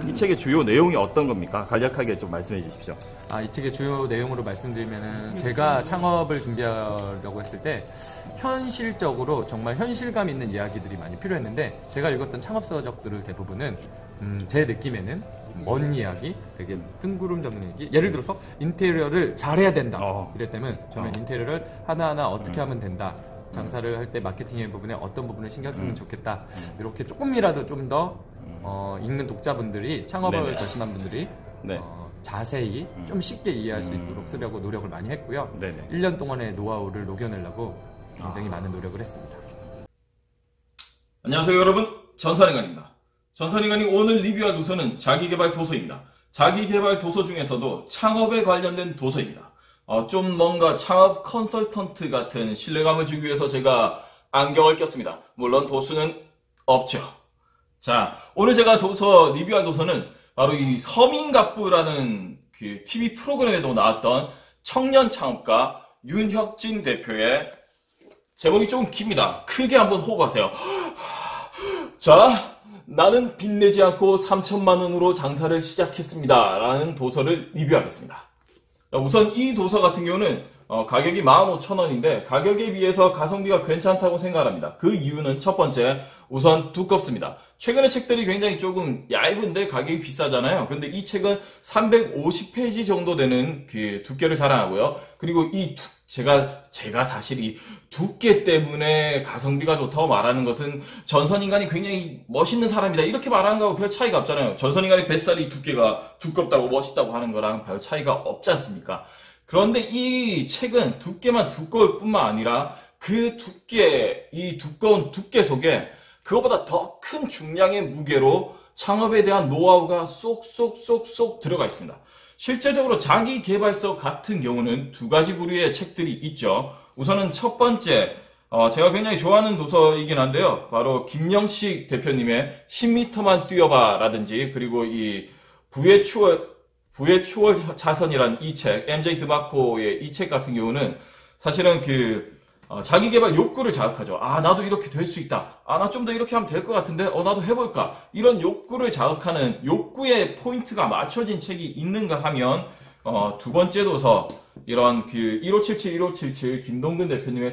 이 책의 주요 내용이 어떤 겁니까? 간략하게 좀 말씀해 주십시오. 이 책의 주요 내용으로 말씀드리면은 제가 창업을 준비하려고 했을 때 현실적으로 정말 현실감 있는 이야기들이 많이 필요했는데 제가 읽었던 창업 서적들을 대부분은 제 느낌에는 먼 이야기, 되게 뜬구름 잡는 얘기. 예를 들어서 인테리어를 잘해야 된다. 이랬다면 저는 인테리어를 하나하나 어떻게 하면 된다. 장사를 할 때 마케팅의 부분에 어떤 부분을 신경 쓰면 좋겠다. 이렇게 조금이라도 좀 더 읽는 독자분들이 창업을 결심한 분들이 자세히 좀 쉽게 이해할 수 있도록 쓰려고 노력을 많이 했고요. 1년 동안의 노하우를 녹여내려고 굉장히 많은 노력을 했습니다. 안녕하세요 여러분, 전선인간입니다. 전선인간이 오늘 리뷰할 도서는 자기계발 도서입니다. 자기계발 도서 중에서도 창업에 관련된 도서입니다. 좀 뭔가 창업 컨설턴트 같은 신뢰감을 주기 위해서 제가 안경을 꼈습니다. 물론 도수는 없죠. 자, 오늘 제가 리뷰할 도서는 바로 이 서민갑부라는 그 TV 프로그램에도 나왔던 청년 창업가 윤혁진 대표의, 제목이 조금 깁니다. 크게 한번 호흡하세요. 자, 나는 빚내지 않고 3천만 원으로 장사를 시작했습니다. 라는 도서를 리뷰하겠습니다. 우선 이 도서 같은 경우는 가격이 15,000원인데 가격에 비해서 가성비가 괜찮다고 생각합니다. 그 이유는 첫 번째, 우선 두껍습니다. 최근에 책들이 굉장히 조금 얇은데 가격이 비싸잖아요. 근데 이 책은 350페이지 정도 되는 그 두께를 자랑하고요. 그리고 제가 사실 이 두께 때문에 가성비가 좋다고 말하는 것은 전선인간이 굉장히 멋있는 사람이다 이렇게 말하는 거하고 별 차이가 없잖아요. 전선인간의 뱃살이 두께가 두껍다고 멋있다고 하는 거랑 별 차이가 없지 않습니까? 그런데 이 책은 두께만 두꺼울 뿐만 아니라 그 두께, 이 두꺼운 두께 속에 그거보다 더 큰 중량의 무게로 창업에 대한 노하우가 쏙쏙쏙쏙 들어가 있습니다. 실제적으로 자기계발서 같은 경우는 두 가지 부류의 책들이 있죠. 우선은 첫 번째, 제가 굉장히 좋아하는 도서이긴 한데요. 바로 김영식 대표님의 10m만 뛰어봐 라든지, 그리고 이 부의 추월 자선이란 이 책, MJ 드마코의 이 책 같은 경우는 사실은 자기계발 욕구를 자극하죠. 나도 이렇게 될 수 있다. 나 좀 더 이렇게 하면 될 것 같은데, 나도 해볼까. 이런 욕구를 자극하는 욕구의 포인트가 맞춰진 책이 있는가 하면, 두 번째 도서, 이런 1577 김동근 대표님의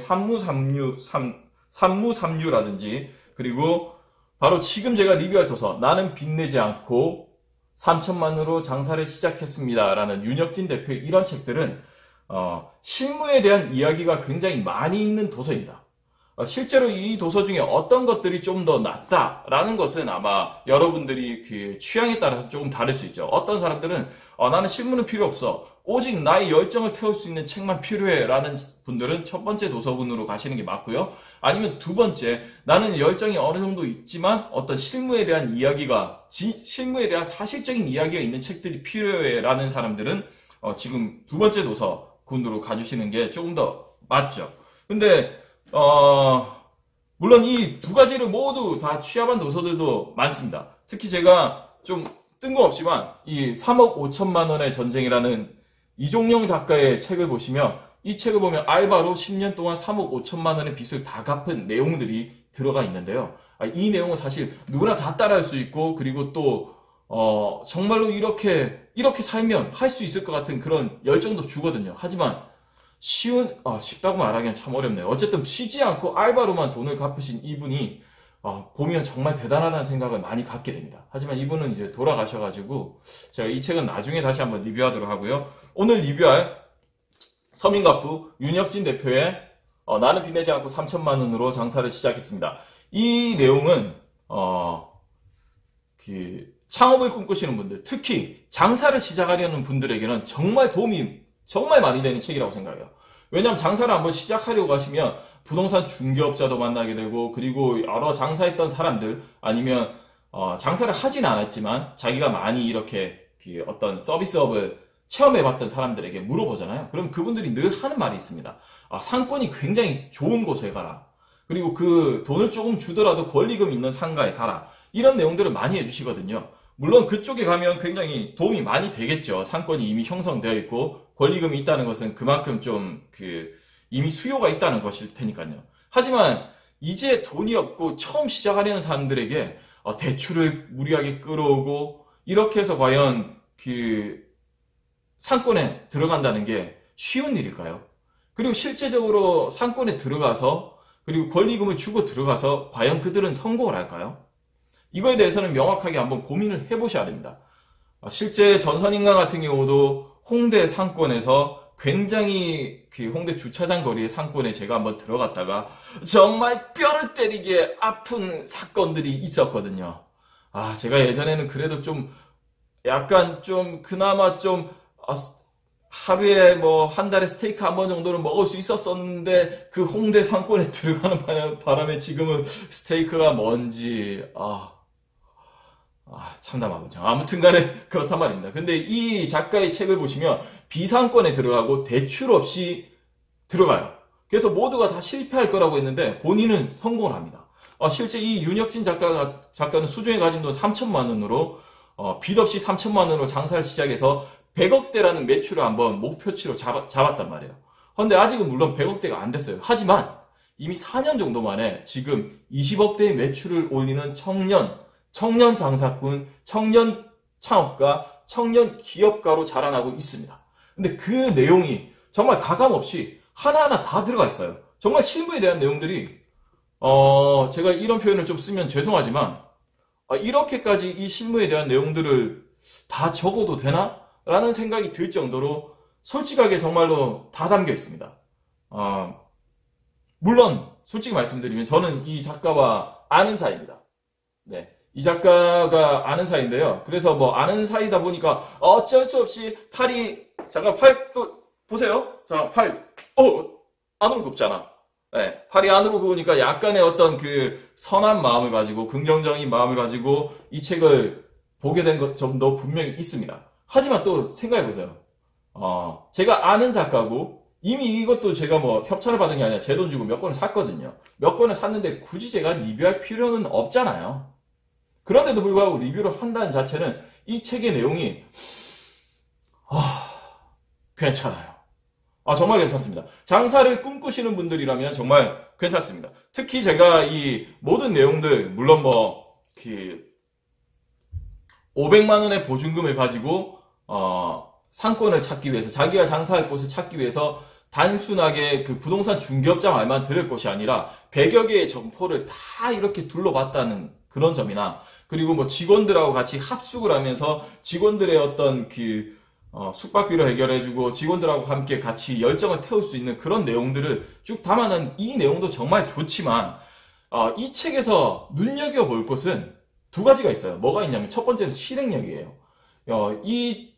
산무삼류라든지, 그리고 바로 지금 제가 리뷰할 도서, 나는 빚내지 않고 3천만으로 장사를 시작했습니다. 라는 윤혁진 대표의 이런 책들은 실무에 대한 이야기가 굉장히 많이 있는 도서입니다. 실제로 이 도서 중에 어떤 것들이 좀 더 낫다라는 것은 아마 여러분들이 취향에 따라서 조금 다를 수 있죠. 어떤 사람들은 나는 실무는 필요 없어. 오직 나의 열정을 태울 수 있는 책만 필요해 라는 분들은 첫 번째 도서군으로 가시는 게 맞고요. 아니면 두 번째, 나는 열정이 어느 정도 있지만 어떤 실무에 대한 실무에 대한 사실적인 이야기가 있는 책들이 필요해 라는 사람들은 지금 두 번째 도서군으로 가주시는 게 조금 더 맞죠. 근데 물론 이 두 가지를 모두 다 취합한 도서들도 많습니다. 특히 제가 좀 뜬금없지만 이 3억 5천만 원의 전쟁이라는 이종용 작가의 책을 보시면, 이 책을 보면 알바로 10년 동안 3억 5천만 원의 빚을 다 갚은 내용들이 들어가 있는데요. 이 내용은 사실 누구나 다 따라할 수 있고, 그리고 또 정말로 이렇게 살면 할 수 있을 것 같은 그런 열정도 주거든요. 하지만 쉽다고 말하기엔 참 어렵네요. 어쨌든 쉬지 않고 알바로만 돈을 갚으신 이분이 보면 정말 대단하다는 생각을 많이 갖게 됩니다. 하지만 이분은 이제 돌아가셔가지고 제가 이 책은 나중에 다시 한번 리뷰하도록 하고요. 오늘 리뷰할 서민갑부 윤혁진 대표의 나는 빚내지 않고 3천만 원으로 장사를 시작했습니다. 이 내용은 창업을 꿈꾸시는 분들, 특히 장사를 시작하려는 분들에게는 정말 도움이 정말 많이 되는 책이라고 생각해요. 왜냐하면 장사를 한번 시작하려고 하시면 부동산 중개업자도 만나게 되고, 그리고 여러 장사했던 사람들, 아니면 장사를 하진 않았지만 자기가 많이 이렇게 어떤 서비스업을 체험해봤던 사람들에게 물어보잖아요. 그럼 그분들이 늘 하는 말이 있습니다. 상권이 굉장히 좋은 곳에 가라. 그리고 그 돈을 조금 주더라도 권리금 있는 상가에 가라. 이런 내용들을 많이 해주시거든요. 물론 그쪽에 가면 굉장히 도움이 많이 되겠죠. 상권이 이미 형성되어 있고 권리금이 있다는 것은 그만큼 좀 이미 수요가 있다는 것일 테니까요. 하지만 이제 돈이 없고 처음 시작하려는 사람들에게 대출을 무리하게 끌어오고 이렇게 해서 과연 그 상권에 들어간다는 게 쉬운 일일까요? 그리고 실제적으로 상권에 들어가서 그리고 권리금을 주고 들어가서 과연 그들은 성공을 할까요? 이거에 대해서는 명확하게 한번 고민을 해보셔야 됩니다. 실제 전선인간 같은 경우도 홍대 상권에서 굉장히 그 홍대 주차장 거리의 상권에 제가 한번 들어갔다가 정말 뼈를 때리게 아픈 사건들이 있었거든요. 제가 예전에는 그래도 좀 약간 좀 그나마 좀 하루에 뭐 한 달에 스테이크 한 번 정도는 먹을 수 있었었는데 그 홍대 상권에 들어가는 바람에 지금은 스테이크가 뭔지 참담하군요. 아무튼 간에 그렇단 말입니다. 근데 이 작가의 책을 보시면 비상권에 들어가고 대출 없이 들어가요. 그래서 모두가 다 실패할 거라고 했는데 본인은 성공을 합니다. 실제 이 윤혁진 작가는 수중에 가진 돈 3천만 원으로 빚 없이 3천만 원으로 장사를 시작해서 100억대라는 매출을 한번 목표치로 잡았단 말이에요. 그런데 아직은 물론 100억대가 안 됐어요. 하지만 이미 4년 정도 만에 지금 20억대의 매출을 올리는 청년 장사꾼, 청년 창업가, 청년 기업가로 자라나고 있습니다. 근데 그 내용이 정말 가감없이 하나하나 다 들어가 있어요. 정말 실무에 대한 내용들이 제가 이런 표현을 좀 쓰면 죄송하지만 이렇게까지 이 실무에 대한 내용들을 다 적어도 되나? 라는 생각이 들 정도로 솔직하게 정말로 다 담겨 있습니다. 물론 솔직히 말씀드리면 저는 이 작가와 아는 사이입니다. 네. 이 작가가 아는 사이인데요. 그래서 뭐 아는 사이다 보니까 어쩔 수 없이 잠깐 팔 또 보세요. 자, 팔 안으로 굽잖아. 네, 팔이 안으로 굽으니까 약간의 어떤 그 선한 마음을 가지고 긍정적인 마음을 가지고 이 책을 보게 된 점도 분명히 있습니다. 하지만 또 생각해보세요. 제가 아는 작가고 이미 이것도 제가 뭐 협찬을 받은 게 아니라 제 돈 주고 몇 권을 샀거든요. 몇 권을 샀는데 굳이 제가 리뷰할 필요는 없잖아요. 그런데도 불구하고 리뷰를 한다는 자체는 이 책의 내용이 괜찮아요. 정말 괜찮습니다. 장사를 꿈꾸시는 분들이라면 정말 괜찮습니다. 특히 제가 이 모든 내용들 물론 뭐 500만 원의 보증금을 가지고 상권을 찾기 위해서 자기가 장사할 곳을 찾기 위해서 단순하게 그 부동산 중개업자 말만 들을 것이 아니라 100여 개의 점포를 다 이렇게 둘러봤다는 그런 점이나 그리고 뭐 직원들하고 같이 합숙을 하면서 직원들의 어떤 숙박비를 해결해주고 직원들하고 함께 같이 열정을 태울 수 있는 그런 내용들을 쭉 담아놓은 이 내용도 정말 좋지만 이 책에서 눈여겨볼 것은 두 가지가 있어요. 뭐가 있냐면 첫 번째는 실행력이에요. 이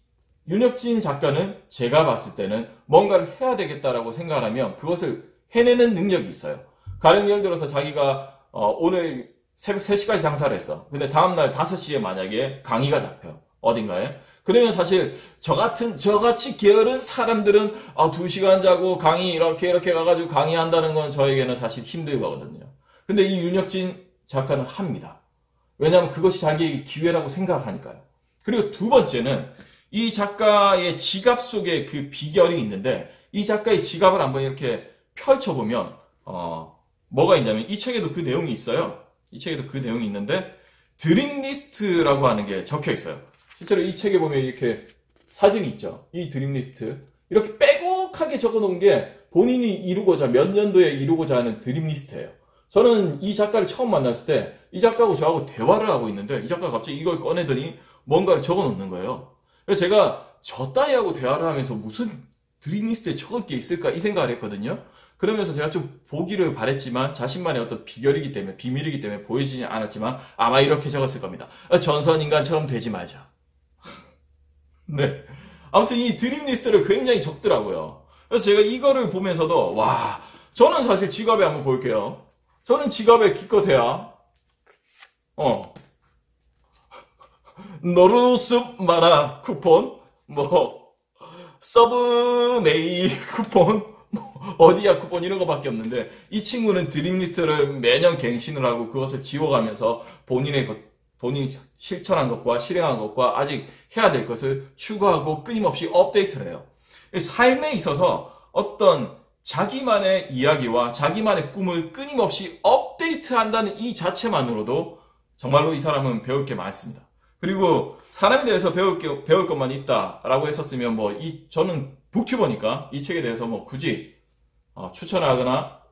윤혁진 작가는 제가 봤을 때는 뭔가를 해야 되겠다라고 생각을 하면 그것을 해내는 능력이 있어요. 가령 예를 들어서 자기가 오늘 새벽 3시까지 장사를 했어. 근데 다음날 5시에 만약에 강의가 잡혀. 어딘가에. 그러면 사실 저같이 게으른 사람들은 2시간 자고 강의 이렇게 가가지고 강의한다는 건 저에게는 사실 힘들거든요. 근데 이 윤혁진 작가는 합니다. 왜냐하면 그것이 자기에게 기회라고 생각을 하니까요. 그리고 두 번째는 이 작가의 지갑 속에 그 비결이 있는데 이 작가의 지갑을 한번 이렇게 펼쳐보면 뭐가 있냐면 이 책에도 그 내용이 있어요. 이 책에도 그 내용이 있는데 드림리스트라고 하는 게 적혀 있어요. 실제로 이 책에 보면 이렇게 사진이 있죠. 이 드림리스트. 이렇게 빼곡하게 적어놓은 게 본인이 이루고자 몇 년도에 이루고자 하는 드림리스트예요. 저는 이 작가를 처음 만났을 때 이 작가하고 저하고 대화를 하고 있는데 이 작가가 갑자기 이걸 꺼내더니 뭔가를 적어놓는 거예요. 그래서 제가 저 따위하고 대화를 하면서 무슨 드림리스트에 적을 게 있을까 이 생각을 했거든요. 그러면서 제가 좀 보기를 바랬지만 자신만의 어떤 비결이기 때문에 비밀이기 때문에 보이지는 않았지만 아마 이렇게 적었을 겁니다. 전선인간처럼 되지 말자. 네. 아무튼 이 드림리스트를 굉장히 적더라고요. 그래서 제가 이거를 보면서도 저는 사실 지갑에 한번 볼게요. 저는 지갑에 기껏해야 노루숲 만화 쿠폰, 서브메이 쿠폰, 어디야 쿠폰 이런 거밖에 없는데 이 친구는 드림리스트를 매년 갱신을 하고 그것을 지워가면서 본인이 실천한 것과 실행한 것과 아직 해야 될 것을 추가하고 끊임없이 업데이트를 해요. 삶에 있어서 어떤 자기만의 이야기와 자기만의 꿈을 끊임없이 업데이트한다는 이 자체만으로도 정말로 이 사람은 배울 게 많습니다. 그리고 사람에 대해서 배울 것만 있다라고 했었으면 저는 북튜버니까 이 책에 대해서 굳이 추천을 하거나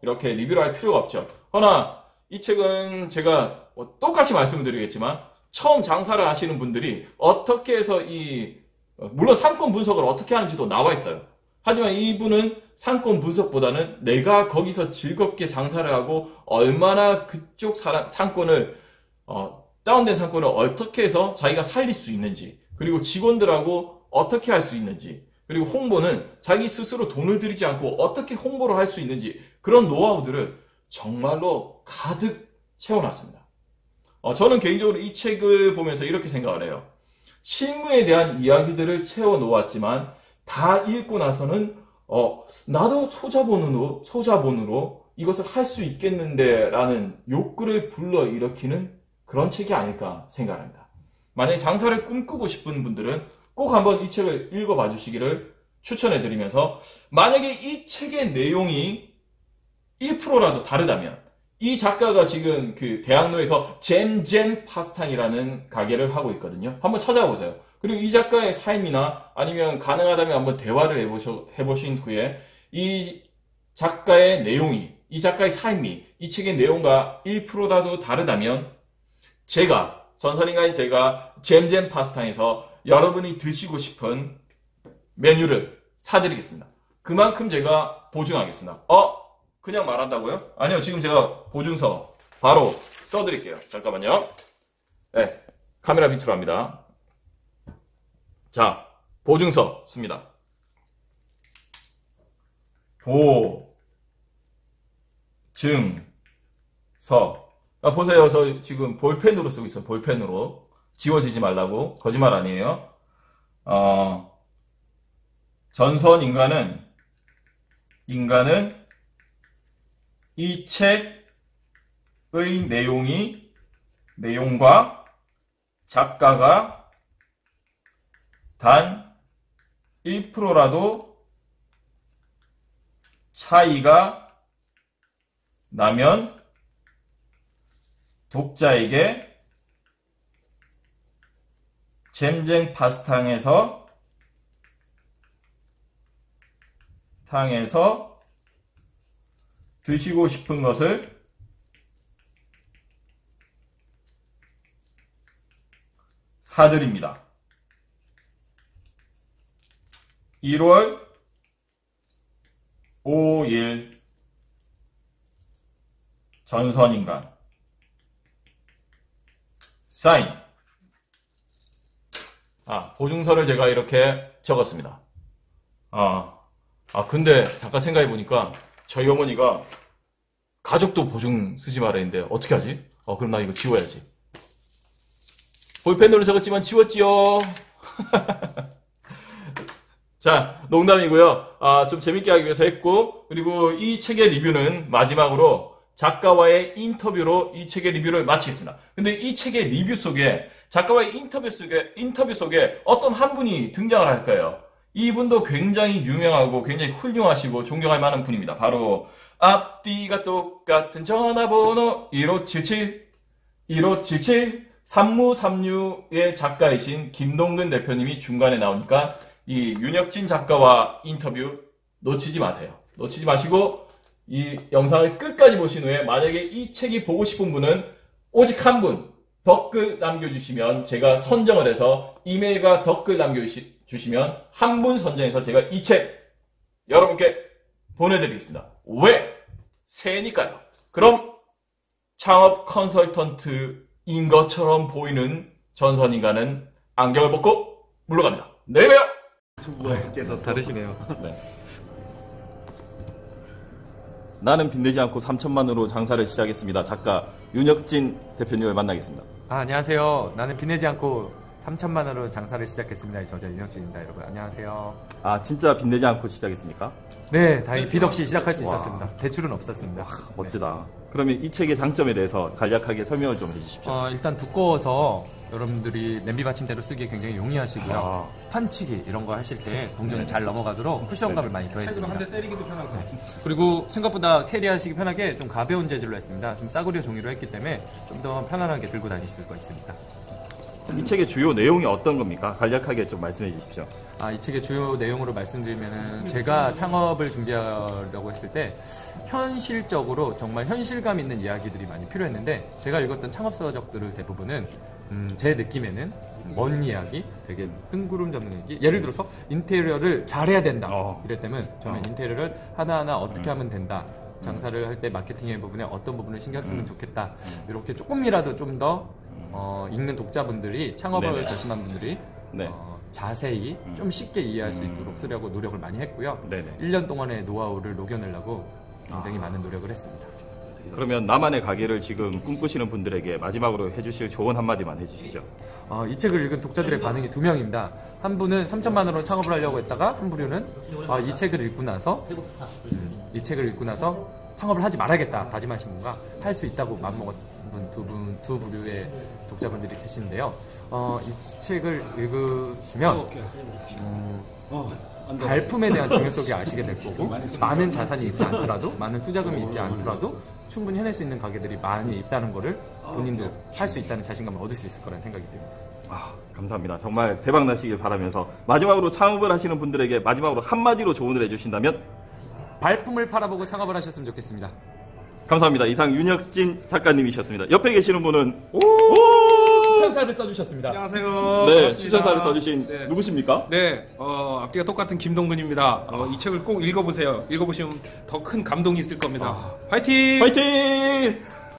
이렇게 리뷰를 할 필요가 없죠. 허나 이 책은 제가 똑같이 말씀을 드리겠지만 처음 장사를 하시는 분들이 어떻게 해서 물론 상권 분석을 어떻게 하는지도 나와 있어요. 하지만 이분은 상권 분석보다는 내가 거기서 즐겁게 장사를 하고 얼마나 그쪽 상권을 다운된 상권을 어떻게 해서 자기가 살릴 수 있는지, 그리고 직원들하고 어떻게 할 수 있는지, 그리고 홍보는 자기 스스로 돈을 들이지 않고 어떻게 홍보를 할 수 있는지, 그런 노하우들을 정말로 가득 채워놨습니다. 저는 개인적으로 이 책을 보면서 이렇게 생각을 해요. 실무에 대한 이야기들을 채워놓았지만 다 읽고 나서는 나도 소자본으로 이것을 할 수 있겠는데 라는 욕구를 불러일으키는 그런 책이 아닐까 생각합니다. 만약에 장사를 꿈꾸고 싶은 분들은 꼭 한번 이 책을 읽어봐 주시기를 추천해드리면서, 만약에 이 책의 내용이 1%라도 다르다면, 이 작가가 지금 그 대학로에서 잼잼 파스타이라는 가게를 하고 있거든요. 한번 찾아보세요. 그리고 이 작가의 삶이나 아니면 가능하다면 한번 대화를 해보신 후에 이 작가의 내용이, 이 작가의 삶이 이 책의 내용과 1%라도 다르다면 전설인가인 제가 잼잼 파스타에서 여러분이 드시고 싶은 메뉴를 사드리겠습니다. 그만큼 제가 보증하겠습니다. 그냥 말한다고요? 아니요, 지금 제가 보증서 바로 써드릴게요. 잠깐만요. 네, 카메라 밑으로 합니다. 자, 보증서 씁니다. 보증서. 보세요. 저 지금 볼펜으로 쓰고 있어요. 볼펜으로. 지워지지 말라고. 거짓말 아니에요. 전선 인간은 이 책의 내용과 작가가 단 1%라도 차이가 나면 독자에게 잼잼 파스타에서 드시고 싶은 것을 사드립니다. 1월 5일 전선인간 사인. 보증서를 제가 이렇게 적었습니다. 근데 잠깐 생각해보니까 저희 어머니가 가족도 보증 쓰지 말았는데 어떻게 하지? 그럼 나 이거 지워야지. 볼펜으로 적었지만 지웠지요. 자, 농담이고요. 좀 재밌게 하기 위해서 했고, 그리고 이 책의 리뷰는 마지막으로 작가와의 인터뷰로 이 책의 리뷰를 마치겠습니다. 근데 이 책의 리뷰 속에, 작가와의 인터뷰 속에 어떤 한 분이 등장을 할 거예요. 이분도 굉장히 유명하고 굉장히 훌륭하시고 존경할 만한 분입니다. 바로 앞뒤가 똑같은 전화번호 1577 3536의 작가이신 김동근 대표님이 중간에 나오니까 이 윤혁진 작가와 인터뷰 놓치지 마세요. 놓치지 마시고 이 영상을 끝까지 보신 후에 만약에 이 책이 보고 싶은 분은 오직 한 분 댓글 남겨주시면 제가 선정을 해서 이메일과 댓글 남겨주시면 한 분 선정해서 제가 이 책 여러분께 보내드리겠습니다. 왜? 새니까요. 그럼 창업 컨설턴트인 것처럼 보이는 전선인간은 안경을 벗고 물러갑니다. 내일 봬요. 께서 다르시네요. 네. 나는 빚내지 않고 3천만으로 장사를 시작했습니다. 작가 윤혁진 대표님을 만나겠습니다. 안녕하세요. 나는 빚내지 않고 3천만 원으로 장사를 시작했습니다. 저자 윤혁진입니다. 여러분 안녕하세요. 진짜 빚내지 않고 시작했습니까? 네, 다행히 빚 없이 시작할 수 있었습니다. 대출은 없었습니다. 멋지다. 그러면 이 책의 장점에 대해서 간략하게 설명을 좀 해주십시오. 일단 두꺼워서 여러분들이 냄비 받침대로 쓰기에 굉장히 용이하시고요. 판치기 이런 거 하실 때 공전이 잘 넘어가도록 쿠션감을 많이 더했습니다. 한 대 때리기도 편하고. 그리고 생각보다 캐리하시기 편하게 좀 가벼운 재질로 했습니다. 좀 싸구려 종이로 했기 때문에 좀 더 편안하게 들고 다니실 수가 있습니다. 이 책의 주요 내용이 어떤 겁니까? 간략하게 좀 말씀해 주십시오. 이 책의 주요 내용으로 말씀드리면은 제가 창업을 준비하려고 했을 때 현실적으로 정말 현실감 있는 이야기들이 많이 필요했는데 제가 읽었던 창업 서적들을 대부분은 제 느낌에는 먼 이야기, 되게 뜬구름 잡는 얘기. 예를 들어서 인테리어를 잘해야 된다. 이랬다면 저는 인테리어를 하나하나 어떻게 하면 된다. 장사를 할 때 마케팅의 부분에 어떤 부분을 신경 쓰면 좋겠다. 이렇게 조금이라도 좀 더 읽는 독자분들이 창업을 네네. 결심한 분들이 네. 자세히 좀 쉽게 이해할 수 있도록 쓰려고 노력을 많이 했고요. 네네. 1년 동안의 노하우를 녹여내려고 굉장히 많은 노력을 했습니다. 그러면 나만의 가게를 지금 꿈꾸시는 분들에게 마지막으로 해주실 조언 한마디만 해주시죠. 이 책을 읽은 독자들의 반응이 2명입니다. 한 분은 3천만 원으로 창업을 하려고 했다가 한 부류는 이 책을 읽고 나서 창업을 하지 말아야겠다 다짐하신 분과 할 수 있다고 마음먹은 두 부류의 독자분들이 계신데요. 이 책을 읽으시면 발품에 대한 중요성을 아시게 될 거고 많은 자산이 있지 않더라도 많은 투자금이 있지 않더라도 충분히 해낼 수 있는 가게들이 많이 있다는 거를 본인도 할 수 있다는 자신감을 얻을 수 있을 거라는 생각이 듭니다. 감사합니다. 정말 대박 나시길 바라면서 마지막으로 창업을 하시는 분들에게 마지막으로 한마디로 조언을 해주신다면? 발품을 팔아보고 창업을 하셨으면 좋겠습니다. 감사합니다. 이상 윤혁진 작가님이셨습니다. 옆에 계시는 분은 추천사를 써주셨습니다. 안녕하세요. 네, 반갑습니다. 추천사를 써주신 네. 누구십니까? 네, 앞뒤가 똑같은 김동근입니다. 이 책을 꼭 읽어보세요. 읽어보시면 더 큰 감동이 있을 겁니다. 화이팅! 화이팅!